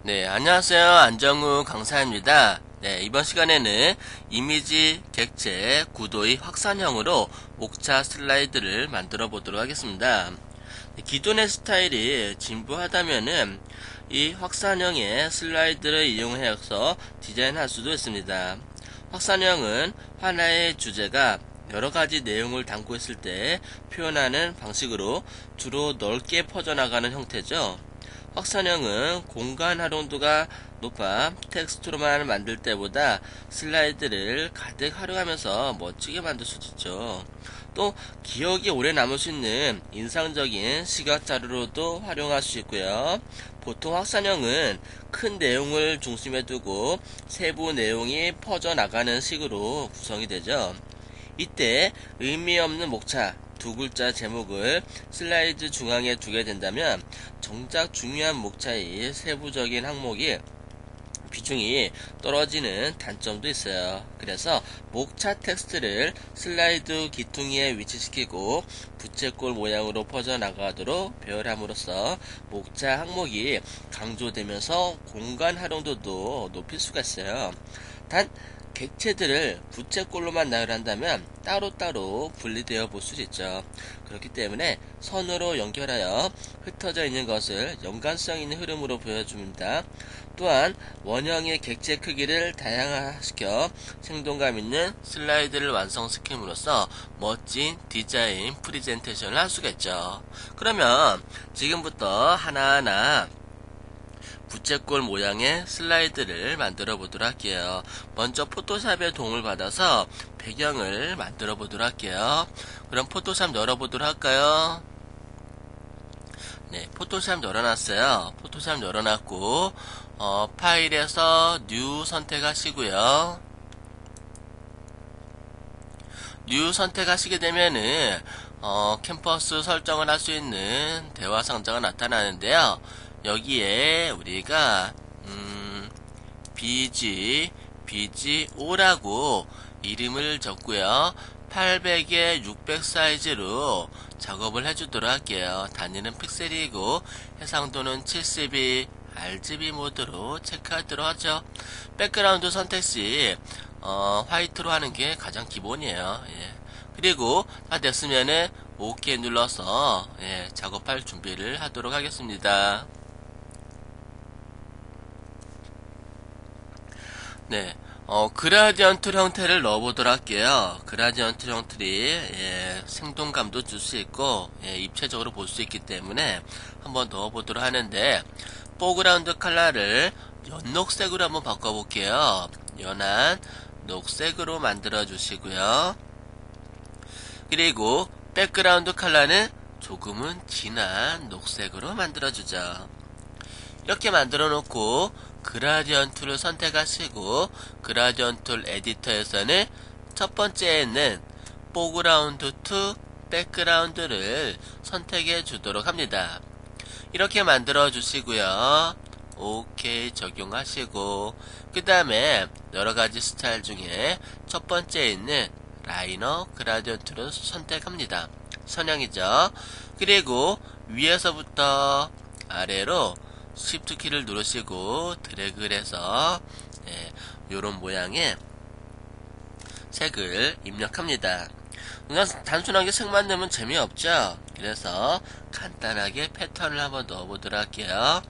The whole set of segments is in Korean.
네, 안녕하세요. 안정우 강사입니다. 네, 이번 시간에는 이미지 객체 구도의 확산형으로 목차 슬라이드를 만들어 보도록 하겠습니다. 기존의 스타일이 진부하다면은 이 확산형의 슬라이드를 이용해서 디자인할 수도 있습니다. 확산형은 하나의 주제가 여러가지 내용을 담고 있을 때 표현하는 방식으로 주로 넓게 퍼져나가는 형태죠. 확산형은 공간 활용도가 높아 텍스트로만 만들 때보다 슬라이드를 가득 활용하면서 멋지게 만들 수 있죠. 또 기억이 오래 남을 수 있는 인상적인 시각 자료로도 활용할 수 있고요. 보통 확산형은 큰 내용을 중심에 두고 세부 내용이 퍼져나가는 식으로 구성이 되죠. 이때 의미 없는 목차 두 글자 제목을 슬라이드 중앙에 두게 된다면 정작 중요한 목차의 세부적인 항목이 비중이 떨어지는 단점도 있어요. 그래서 목차 텍스트를 슬라이드 기퉁이에 위치시키고 부채꼴 모양으로 퍼져나가도록 배열함으로써 목차 항목이 강조되면서 공간 활용도도 높일 수가 있어요. 단 객체들을 부채꼴로만 나열한다면 따로따로 분리되어 볼 수 있죠. 그렇기 때문에 선으로 연결하여 흩어져 있는 것을 연관성 있는 흐름으로 보여줍니다. 또한 원형의 객체 크기를 다양화시켜 생동감 있는 슬라이드를 완성시킴으로써 멋진 디자인 프리젠테이션을 할 수가 있죠. 그러면 지금부터 하나하나 부채꼴 모양의 슬라이드를 만들어 보도록 할게요. 먼저 포토샵의 도움을 받아서 배경을 만들어 보도록 할게요. 그럼 포토샵 열어보도록 할까요? 네, 포토샵 열어놨어요. 포토샵 열어놨고 파일에서 뉴 선택하시고요. 뉴 선택하시게 되면은 캠퍼스 설정을 할 수 있는 대화 상자가 나타나는데요. 여기에 우리가 BGO라고 이름을 적고요. 800에 600 사이즈로 작업을 해주도록 할게요. 단위는 픽셀이고 해상도는 72 RGB 모드로 체크하도록 하죠. 백그라운드 선택 시 화이트로 하는 게 가장 기본이에요. 예. 그리고 다 됐으면은 OK 눌러서 작업할 준비를 하도록 하겠습니다. 네, 그라디언트 형태를 넣어보도록 할게요. 그라디언트 형틀이 생동감도 줄 수 있고 입체적으로 볼 수 있기 때문에 한번 넣어보도록 하는데 포그라운드 컬러를 연녹색으로 한번 바꿔볼게요. 연한 녹색으로 만들어 주시고요. 그리고 백그라운드 컬러는 조금은 진한 녹색으로 만들어 주죠. 이렇게 만들어 놓고 그라디언트를 선택하시고 그라디언트 에디터에서는 첫 번째에 있는 포그라운드 투 백그라운드를 선택해 주도록 합니다. 이렇게 만들어 주시고요. OK 적용하시고 그 다음에 여러가지 스타일 중에 첫 번째에 있는 라이너 그라디언트를 선택합니다. 선형이죠. 그리고 위에서부터 아래로 Shift 키를 누르시고 드래그를 해서 이런 모양의 색을 입력합니다. 그냥 단순하게 색만 넣으면 재미없죠. 그래서 간단하게 패턴을 한번 넣어보도록 할게요.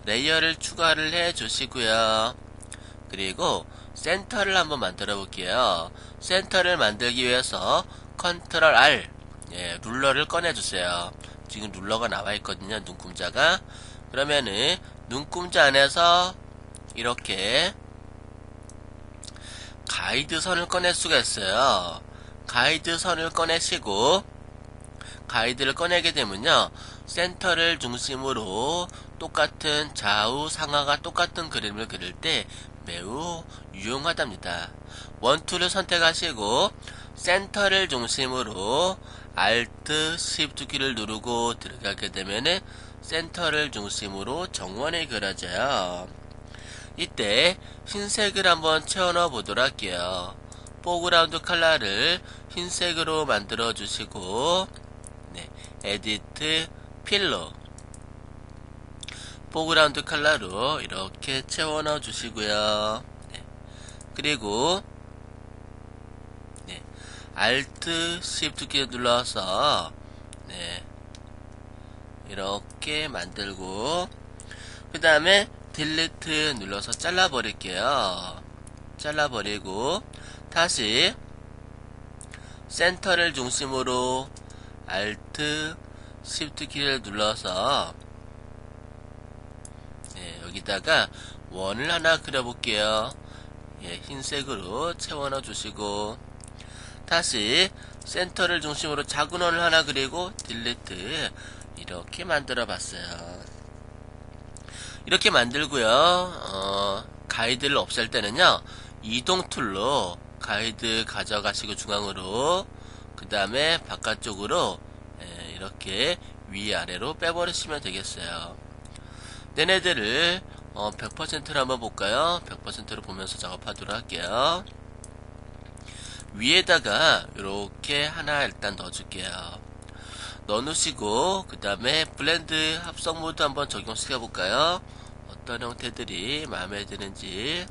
레이어를 추가를 해 주시고요. 그리고 센터를 한번 만들어 볼게요. 센터를 만들기 위해서 컨트롤 R 룰러를 꺼내 주세요. 지금 룰러가 나와 있거든요. 눈금자가. 그러면은 눈금자 안에서 이렇게 가이드 선을 꺼낼 수가 있어요. 가이드 선을 꺼내시고 가이드를 꺼내게 되면요. 센터를 중심으로 똑같은 좌우 상하가 똑같은 그림을 그릴 때 매우 유용하답니다. 원툴을 선택하시고 센터를 중심으로 Alt Shift 키를 누르고 들어가게 되면은 센터를 중심으로 정원이 그려져요. 이때 흰색을 한번 채워 넣어 보도록 할게요. 포그라운드 컬러를 흰색으로 만들어 주시고 에디트 필러 포그라운드 컬러로 이렇게 채워 넣어 주시고요. 네. 그리고 네. Alt Shift 키 눌러서 네. 이렇게 만들고 그 다음에 딜리트 눌러서 잘라 버릴게요. 잘라 버리고 다시 센터를 중심으로 Alt Shift 키를 눌러서 네, 여기다가 원을 하나 그려볼게요. 예, 흰색으로 채워 넣어 주시고 다시 센터를 중심으로 작은 원을 하나 그리고 딜리트 이렇게 만들어 봤어요. 이렇게 만들고요. 가이드를 없앨 때는요. 이동 툴로 가이드 가져가시고 중앙으로 그 다음에 바깥쪽으로 이렇게 위아래로 빼버리시면 되겠어요. 얘네들을 100%로 한번 볼까요? 100%로 보면서 작업하도록 할게요. 위에다가 이렇게 하나 일단 넣어줄게요. 넣어놓으시고 그 다음에 블렌드 합성 모드 한번 적용시켜 볼까요? 어떤 형태들이 마음에 드는지.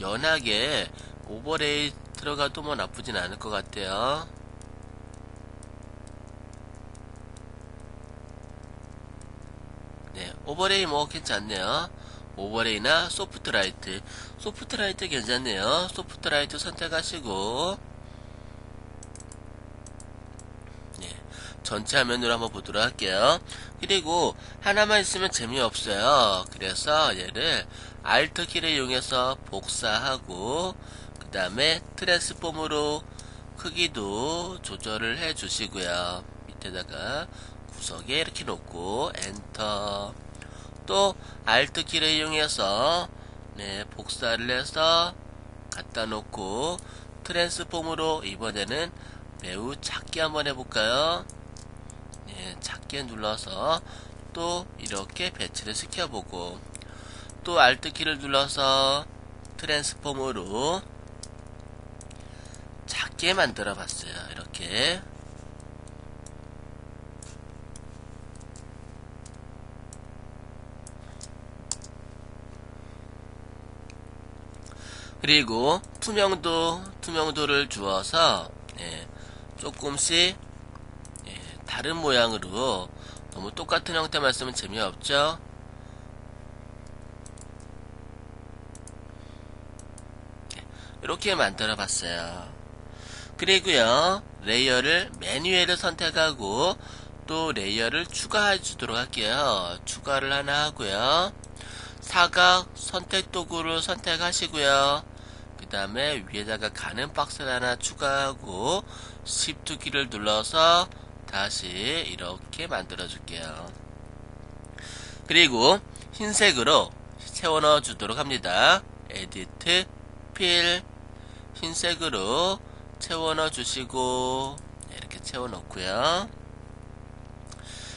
연하게 오버레이 들어가도 뭐 나쁘진 않을 것 같아요. 네, 오버레이 뭐 괜찮네요. 오버레이나 소프트라이트. 소프트라이트 괜찮네요. 소프트라이트 선택하시고 네, 전체 화면으로 한번 보도록 할게요. 그리고 하나만 있으면 재미없어요. 그래서 얘를 Alt 키를 이용해서 복사하고 그 다음에 트랜스폼으로 크기도 조절을 해 주시고요. 밑에다가 구석에 이렇게 놓고 엔터. 또 Alt 키를 이용해서 네, 복사를 해서 갖다 놓고 트랜스폼으로 이번에는 매우 작게 한번 해볼까요? 네, 작게 눌러서 또 이렇게 배치를 시켜보고 또 Alt 키를 눌러서 트랜스폼으로 작게 만들어 봤어요. 이렇게. 그리고 투명도를 주어서 조금씩 다른 모양으로. 너무 똑같은 형태만 쓰면 재미없죠? 이렇게 만들어 봤어요. 그리고요 레이어를 메뉴를 선택하고 또 레이어를 추가해 주도록 할게요. 추가를 하나 하고요. 사각 선택 도구를 선택하시고요. 그 다음에 위에다가 가는 박스를 하나 추가하고 Shift 키를 눌러서 다시 이렇게 만들어 줄게요. 그리고 흰색으로 채워 넣어 주도록 합니다. 에디트, 필, 흰색으로 채워 넣어 주시고 이렇게 채워 넣고요.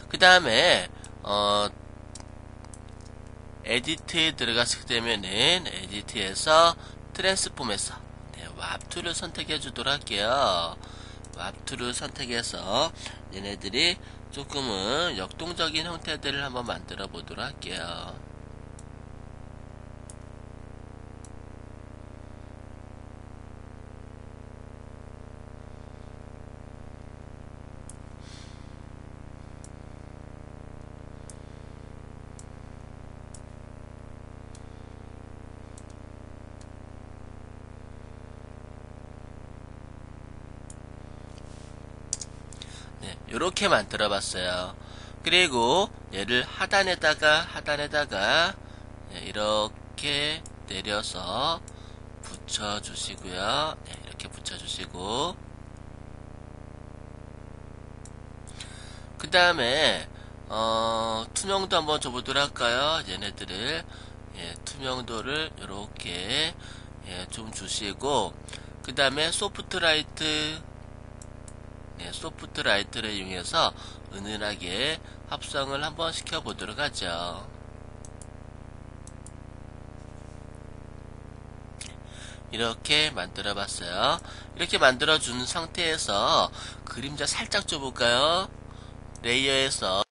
그 다음에 에디트에 들어가시게 되면은 에디트에서 트랜스폼에서 왑 툴을 선택해 주도록 할게요. 왑 툴을 선택해서 얘네들이 조금은 역동적인 형태들을 한번 만들어 보도록 할게요. 이렇게 만들어 봤어요. 그리고 얘를 하단에다가 이렇게 내려서 붙여 주시고요. 이렇게 붙여 주시고 그 다음에 투명도 한번 줘보도록 할까요? 얘네들을 투명도를 이렇게 좀 주시고 그 다음에 소프트라이트 소프트라이트를 이용해서 은은하게 합성을 한번 시켜보도록 하죠. 이렇게 만들어 봤어요. 이렇게 만들어 준 상태에서 그림자 살짝 줘볼까요? 레이어에서